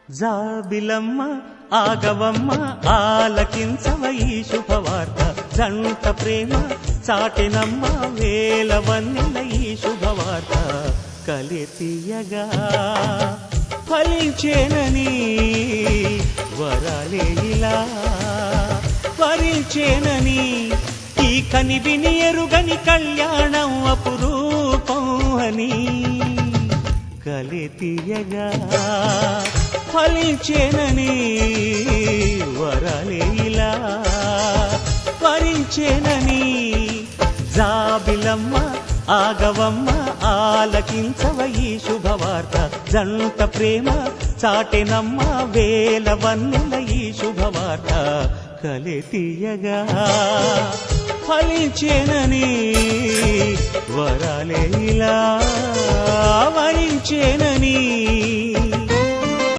జాబిలమ్మ ఆగవమ్మ ఆలకించవ ఈ శుభవార్త జంట ప్రేమ చాటెనమ్మ వేల వన్నెల ఈ శుభవార్త కలితీయగా ఫలించేనని వరాలే ఇలా వరించేనని ఈ కనివిని ఎరుగని కళ్యాణం అపురూపం అని కలితీయగా ఫలించేనని వరాలే ఇలా వరించేనని జాబిలమ్మ ఆగవమ్మ ఆలకించవ ఈ శుభవార్త జంట ప్రేమ చాటెనమ్మ వేల వన్నెల ఈ శుభవార్త కలితీయగా ఫలించేనని వరాలే ఇలా వరించేనని